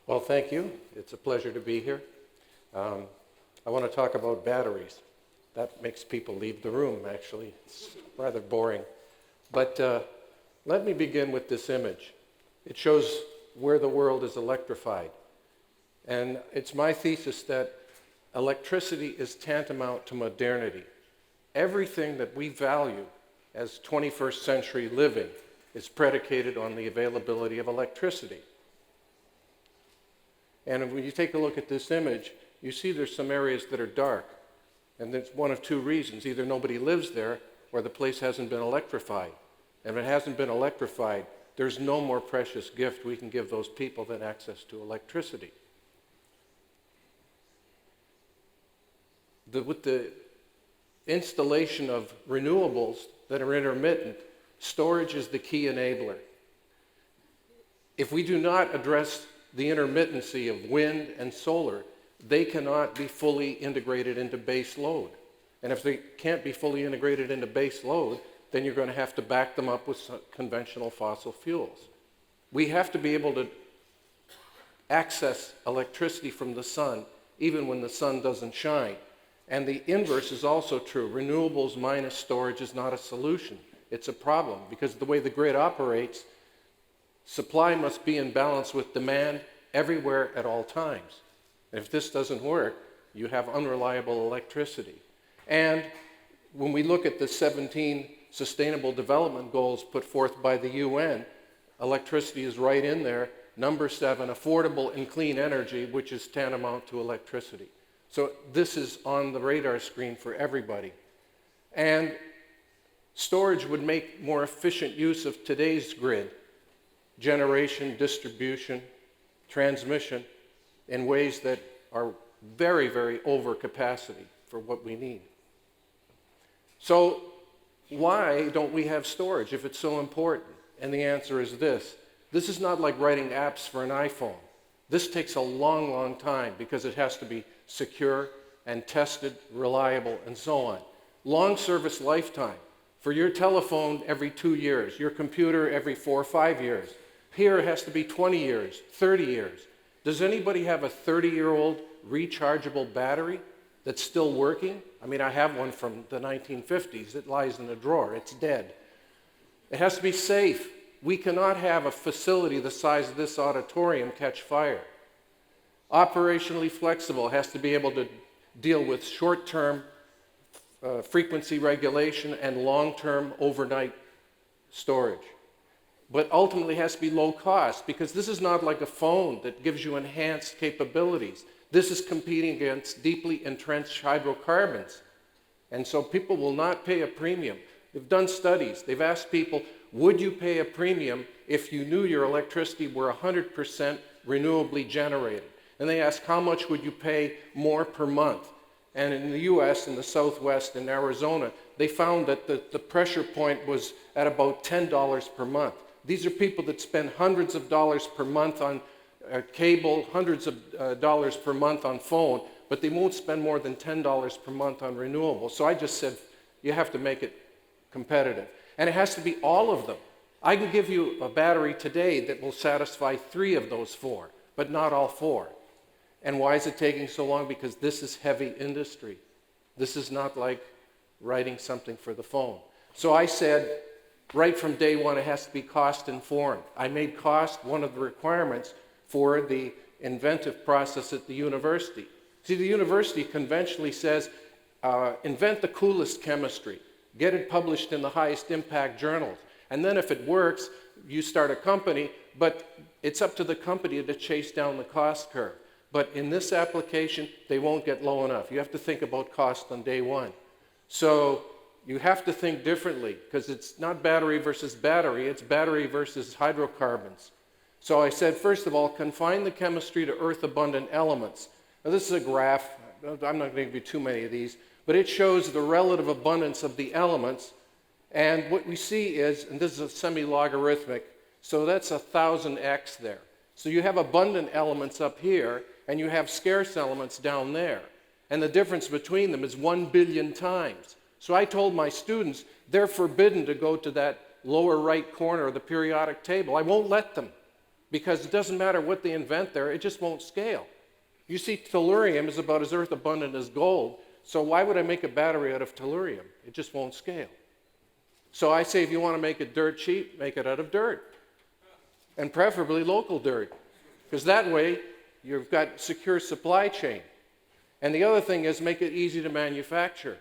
Well, thank you. It's a pleasure to be here. I want to talk about batteries. That makes people leave the room, actually. It's rather boring. But let me begin with this image. It shows where the world is electrified. And it's my thesis that electricity is tantamount to modernity. Everything that we value as 21st century living is predicated on the availability of electricity. And when you take a look at this image, you see there's some areas that are dark. And there's one of two reasons. Either nobody lives there or the place hasn't been electrified. And if it hasn't been electrified, there's no more precious gift we can give those people than access to electricity. With the installation of renewables that are intermittent, storage is the key enabler. If we do not address the intermittency of wind and solar, they cannot be fully integrated into base load. And if they can't be fully integrated into base load, then you're going to have to back them up with conventional fossil fuels. We have to be able to access electricity from the sun even when the sun doesn't shine. And the inverse is also true. Renewables minus storage is not a solution. It's a problem because the way the grid operates, supply must be in balance with demand everywhere at all times. If this doesn't work, you have unreliable electricity. And when we look at the 17 Sustainable Development Goals put forth by the UN, electricity is right in there. Number 7, affordable and clean energy, which is tantamount to electricity. So this is on the radar screen for everybody. And storage would make more efficient use of today's grid, generation, distribution, transmission, in ways that are very, very over capacity for what we need. So why don't we have storage if it's so important? And the answer is this. This is not like writing apps for an iPhone. This takes a long, long time because it has to be secure and tested, reliable, and so on. Long service lifetime. For your telephone, every 2 years. Your computer, every 4 or 5 years. Here it has to be 20 years, 30 years. Does anybody have a 30-year-old rechargeable battery that's still working? I mean, I have one from the 1950s. It lies in a drawer. It's dead. It has to be safe. We cannot have a facility the size of this auditorium catch fire. Operationally flexible, has to be able to deal with short-term frequency regulation and long-term overnight storage. But ultimately has to be low cost because this is not like a phone that gives you enhanced capabilities. This is competing against deeply entrenched hydrocarbons. And so people will not pay a premium. They've done studies. They've asked people, would you pay a premium if you knew your electricity were 100% renewably generated? And they asked, how much would you pay more per month? And in the US, in the Southwest, in Arizona, they found that the pressure point was at about $10 per month. These are people that spend hundreds of dollars per month on cable, hundreds of dollars per month on phone, but they won't spend more than $10 per month on renewables. So I just said, you have to make it competitive. And it has to be all of them. I can give you a battery today that will satisfy 3 of those 4, but not all 4. And why is it taking so long? Because this is heavy industry. This is not like writing something for the phone. So I said, right from day one, it has to be cost informed. I made cost one of the requirements for the inventive process at the university. See, the university conventionally says, invent the coolest chemistry, get it published in the highest impact journals, and then if it works, you start a company, but it's up to the company to chase down the cost curve. But in this application, they won't get low enough. You have to think about cost on day one. So you have to think differently because it's not battery versus battery, it's battery versus hydrocarbons. So I said, first of all, confine the chemistry to earth-abundant elements. Now this is a graph. I'm not going to give you too many of these, but it shows the relative abundance of the elements. And what we see is, and this is a semi-logarithmic, so that's 1,000x there. So you have abundant elements up here, and you have scarce elements down there. And the difference between them is 1 billion times. So I told my students, they're forbidden to go to that lower right corner of the periodic table. I won't let them because it doesn't matter what they invent there, it just won't scale. You see, tellurium is about as earth abundant as gold, so why would I make a battery out of tellurium? It just won't scale. So I say if you want to make it dirt cheap, make it out of dirt, and preferably local dirt, because that way you've got secure supply chain. And the other thing is make it easy to manufacture.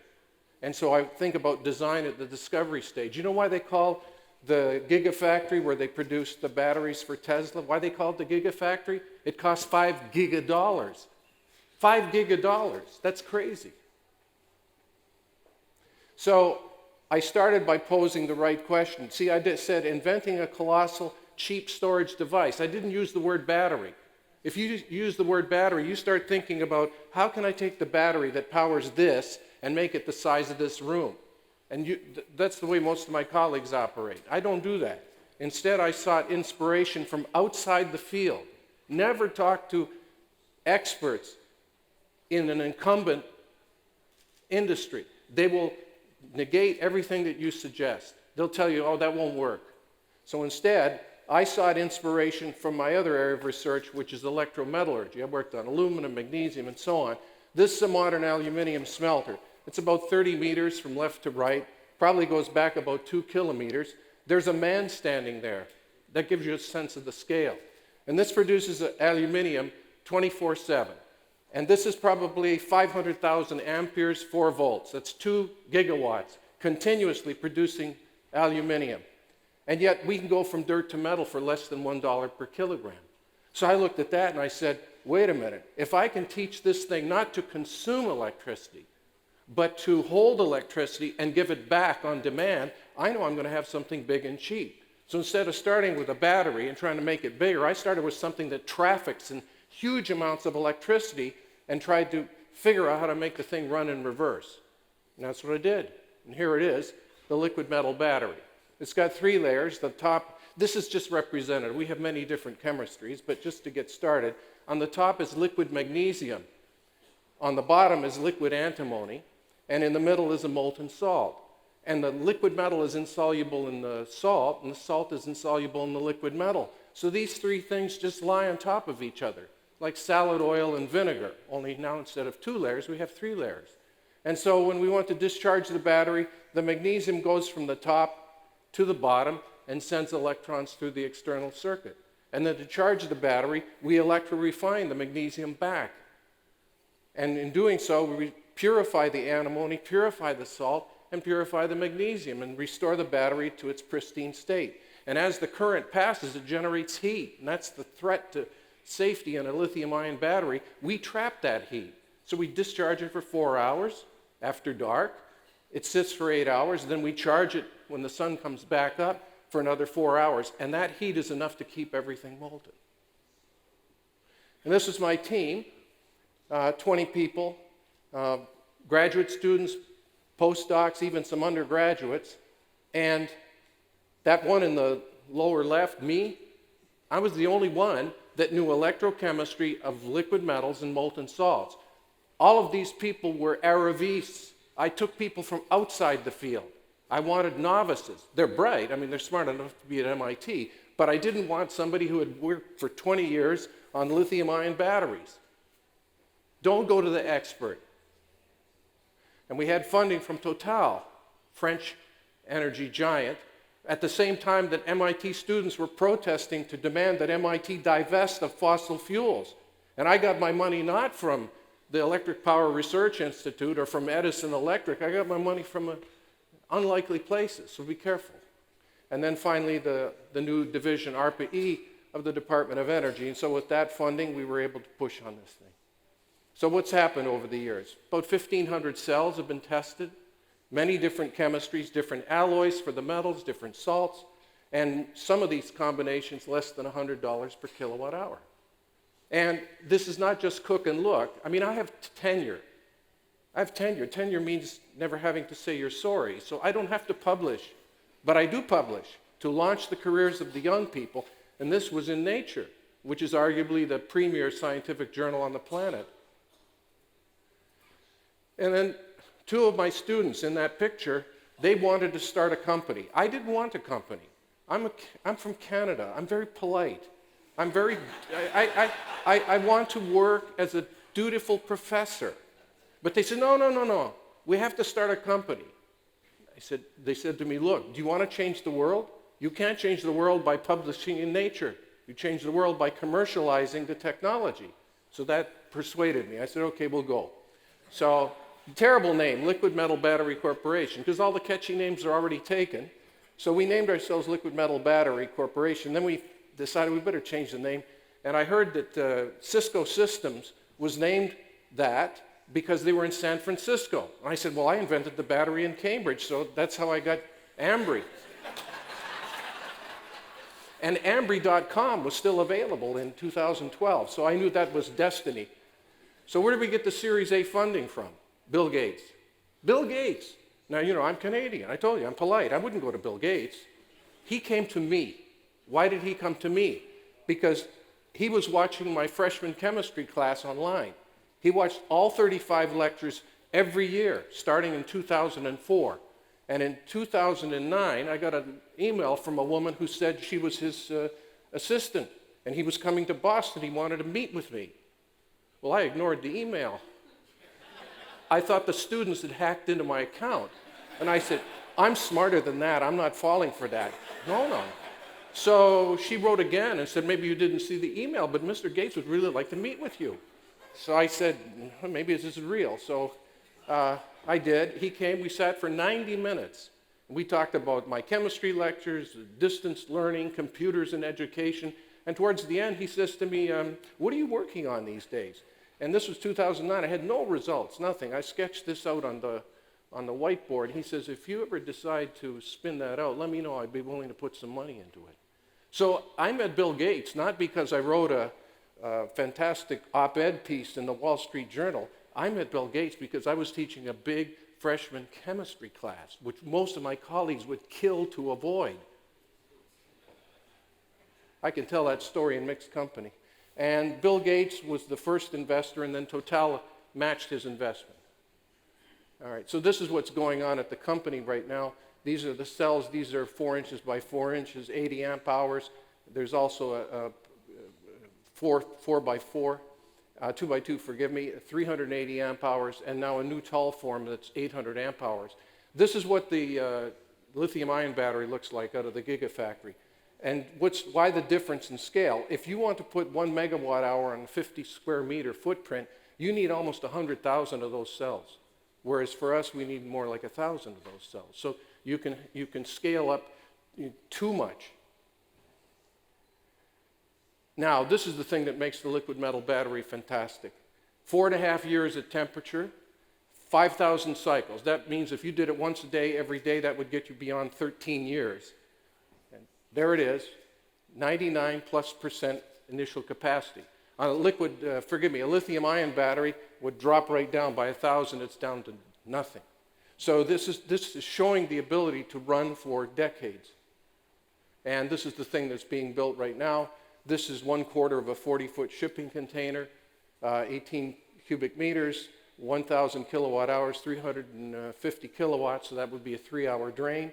And so I think about design at the discovery stage. You know why they call the Gigafactory, where they produce the batteries for Tesla, why they call it the Gigafactory? It costs $5 gigadollars. $5 gigadollars. That's crazy. So I started by posing the right question. See, I said inventing a colossal, cheap storage device. I didn't use the word battery. If you use the word battery, you start thinking about how can I take the battery that powers this and make it the size of this room? And that's the way most of my colleagues operate. I don't do that. Instead, I sought inspiration from outside the field. Never talk to experts in an incumbent industry. They will negate everything that you suggest. They'll tell you, oh, that won't work. So instead, I sought inspiration from my other area of research, which is electrometallurgy. I worked on aluminum, magnesium, and so on. This is a modern aluminum smelter. It's about 30 meters from left to right, probably goes back about 2 kilometers. There's a man standing there. That gives you a sense of the scale. And this produces aluminum 24/7. And this is probably 500,000 amperes, 4 volts. That's 2 gigawatts, continuously producing aluminum. And yet we can go from dirt to metal for less than $1 per kilogram. So I looked at that and I said, wait a minute, if I can teach this thing not to consume electricity, but to hold electricity and give it back on demand, I know I'm going to have something big and cheap. So instead of starting with a battery and trying to make it bigger, I started with something that traffics in huge amounts of electricity and tried to figure out how to make the thing run in reverse. And that's what I did. And here it is, the liquid metal battery. It's got 3 layers. The top, this is just represented. We have many different chemistries, but just to get started, on the top is liquid magnesium. On the bottom is liquid antimony. And in the middle is a molten salt. And the liquid metal is insoluble in the salt, and the salt is insoluble in the liquid metal. So these 3 things just lie on top of each other, like salad oil and vinegar, only now instead of 2 layers, we have 3 layers. And so when we want to discharge the battery, the magnesium goes from the top to the bottom and sends electrons through the external circuit. And then to charge the battery, we electro-refine the magnesium back. And in doing so, we purify the antimony, purify the salt, and purify the magnesium and restore the battery to its pristine state. And as the current passes, it generates heat, and that's the threat to safety in a lithium-ion battery. We trap that heat. So we discharge it for 4 hours after dark. It sits for 8 hours, and then we charge it when the sun comes back up for another 4 hours, and that heat is enough to keep everything molten. And this is my team, 20 people. Graduate students, postdocs, even some undergraduates. And that one in the lower left, me, I was the only one that knew electrochemistry of liquid metals and molten salts. All of these people were Aravistes. I took people from outside the field. I wanted novices. They're bright. I mean, they're smart enough to be at MIT. But I didn't want somebody who had worked for 20 years on lithium-ion batteries. Don't go to the expert. And we had funding from Total, French energy giant, at the same time that MIT students were protesting to demand that MIT divest of fossil fuels. And I got my money not from the Electric Power Research Institute or from Edison Electric. I got my money from unlikely places, so be careful. And then finally, the new division, ARPA-E, of the Department of Energy. And so with that funding, we were able to push on this thing. So what's happened over the years? About 1,500 cells have been tested, many different chemistries, different alloys for the metals, different salts, and some of these combinations less than $100 per kilowatt hour. And this is not just cook and look. I mean, I have tenure. Tenure means never having to say you're sorry. So I don't have to publish, but I do publish to launch the careers of the young people. And this was in Nature, which is arguably the premier scientific journal on the planet. And then 2 of my students in that picture, they wanted to start a company. I didn't want a company. I'm from Canada. I'm very polite. I'm very, I want to work as a dutiful professor. But they said, no. We have to start a company. They said to me, look, do you want to change the world? You can't change the world by publishing in Nature. You change the world by commercializing the technology. So that persuaded me. I said, okay, we'll go. So, terrible name, Liquid Metal Battery Corporation, because all the catchy names are already taken. So we named ourselves Liquid Metal Battery Corporation. Then we decided we better change the name. And I heard that Cisco Systems was named that because they were in San Francisco. And I said, well, I invented the battery in Cambridge, so that's how I got Ambry. And Ambry.com was still available in 2012, so I knew that was destiny. So where did we get the Series A funding from? Bill Gates. Bill Gates. Now, you know, I'm Canadian. I told you, I'm polite. I wouldn't go to Bill Gates. He came to me. Why did he come to me? Because he was watching my freshman chemistry class online. He watched all 35 lectures every year, starting in 2004. And in 2009, I got an email from a woman who said she was his assistant, and he was coming to Boston. He wanted to meet with me. Well, I ignored the email. I thought the students had hacked into my account. And I said, I'm smarter than that. I'm not falling for that. No. So she wrote again and said, maybe you didn't see the email, but Mr. Gates would really like to meet with you. So I said, maybe this is real. So I did. He came. We sat for 90 minutes. We talked about my chemistry lectures, distance learning, computers and education. And towards the end, he says to me, what are you working on these days? And this was 2009. I had no results, nothing. I sketched this out on the whiteboard. He says, if you ever decide to spin that out, let me know. I'd be willing to put some money into it. So I met Bill Gates, not because I wrote a fantastic op-ed piece in the Wall Street Journal. I met Bill Gates because I was teaching a big freshman chemistry class, which most of my colleagues would kill to avoid. I can tell that story in mixed company. And Bill Gates was the first investor, and then Total matched his investment. All right, so this is what's going on at the company right now. These are the cells. These are 4 inches by 4 inches, 80 amp hours. There's also a 4 by 4, 2 by 2, forgive me, 380 amp hours, and now a new tall form that's 800 amp hours. This is what the lithium-ion battery looks like out of the Gigafactory. And why the difference in scale? If you want to put 1 megawatt hour on a 50 square meter footprint, you need almost 100,000 of those cells. Whereas for us, we need more like 1,000 of those cells. So you can scale up too much. Now, this is the thing that makes the liquid metal battery fantastic. 4.5 years at temperature, 5,000 cycles. That means if you did it once a day, every day, that would get you beyond 13 years. And there it is, 99+% initial capacity. On a a lithium-ion battery would drop right down by 1,000. It's down to nothing. So this is showing the ability to run for decades. And this is the thing that's being built right now. This is 1/4 of a 40-foot shipping container, 18 cubic meters, 1,000 kilowatt hours, 350 kilowatts, so that would be a 3-hour drain.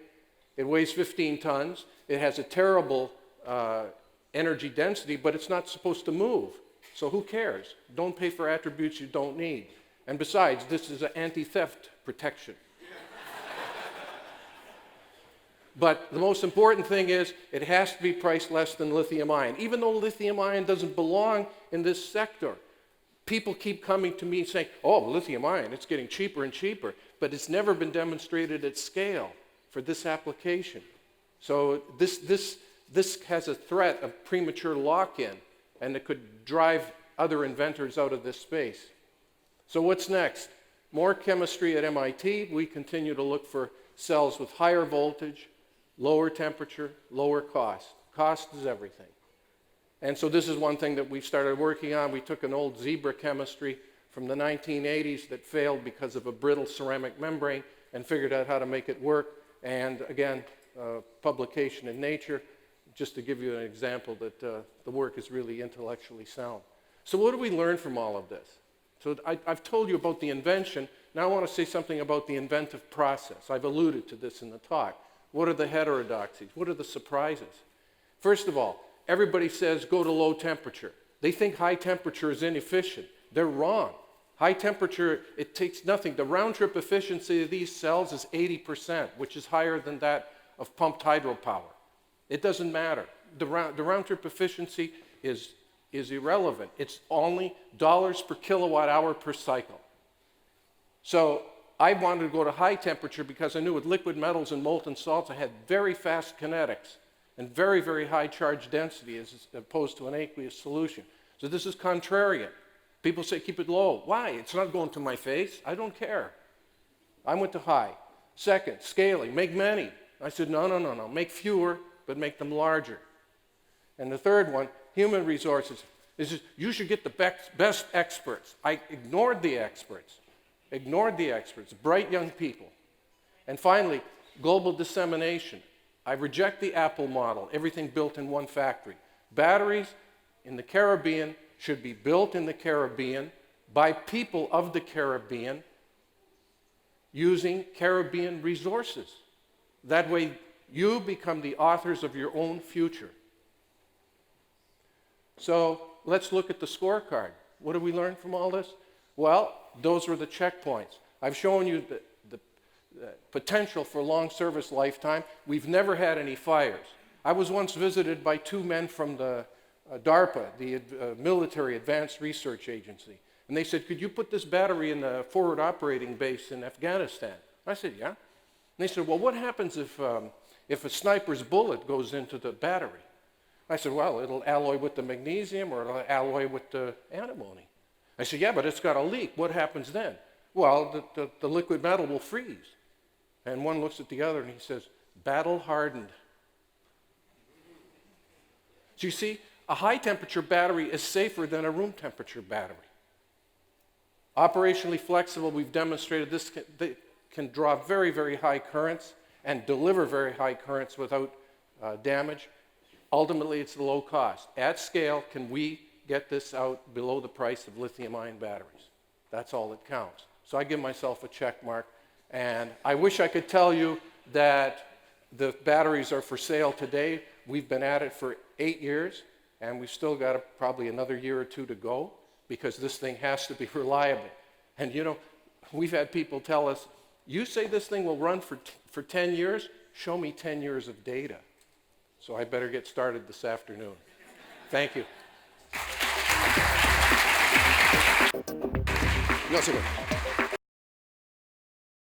It weighs 15 tons. It has a terrible energy density, but it's not supposed to move. So who cares? Don't pay for attributes you don't need. And besides, this is an anti-theft protection. But the most important thing is it has to be priced less than lithium-ion. Even though lithium-ion doesn't belong in this sector, people keep coming to me saying, oh, lithium-ion, it's getting cheaper and cheaper. But it's never been demonstrated at scale for this application. So this has a threat of premature lock-in, and it could drive other inventors out of this space. So what's next? More chemistry at MIT. We continue to look for cells with higher voltage, lower temperature, lower cost. Cost is everything. And so this is one thing that we've started working on. We took an old zebra chemistry from the 1980s that failed because of a brittle ceramic membrane and figured out how to make it work. And again, publication in Nature, just to give you an example that the work is really intellectually sound. So what do we learn from all of this? So I've told you about the invention. Now I want to say something about the inventive process. I've alluded to this in the talk. What are the heterodoxies? What are the surprises? First of all, everybody says go to low temperature. They think high temperature is inefficient. They're wrong. High temperature, it takes nothing. The round-trip efficiency of these cells is 80%, which is higher than that of pumped hydropower. It doesn't matter. The round-trip efficiency is irrelevant. It's only dollars per kilowatt hour per cycle. So I wanted to go to high temperature because I knew with liquid metals and molten salts I had very fast kinetics and very, very high charge density as opposed to an aqueous solution. So this is contrarian. People say keep it low. Why? It's not going to my face. I don't care. I went to high. Second, scaling. Make many. I said, no. Make fewer, but make them larger. And the third one, human resources. Is just, you should get the best experts. I ignored the experts. Bright young people. And finally, global dissemination. I reject the Apple model, everything built in one factory. Batteries in the Caribbean should be built in the Caribbean by people of the Caribbean using Caribbean resources. That way, you become the authors of your own future. So let's look at the scorecard. What did we learn from all this? Well, those were the checkpoints. I've shown you the potential for long service lifetime. We've never had any fires. I was once visited by two men from the DARPA, the Military Advanced Research Agency. And they said, could you put this battery in the forward operating base in Afghanistan? I said, yeah. And they said, well, what happens if a sniper's bullet goes into the battery? I said, well, it'll alloy with the magnesium or it'll alloy with the antimony. I said, yeah, but it's got a leak. What happens then? Well, the liquid metal will freeze. And one looks at the other and he says, battle hardened. So you see, a high temperature battery is safer than a room temperature battery. Operationally flexible, we've demonstrated this can draw very, very high currents and deliver very high currents without damage. Ultimately, it's the low cost. At scale, can we get this out below the price of lithium-ion batteries? That's all that counts. So I give myself a check mark. And I wish I could tell you that the batteries are for sale today. We've been at it for 8 years. And we've still got probably another year or two to go because this thing has to be reliable. And you know, we've had people tell us, you say this thing will run for 10 years? Show me 10 years of data. So I better get started this afternoon. Thank you. No,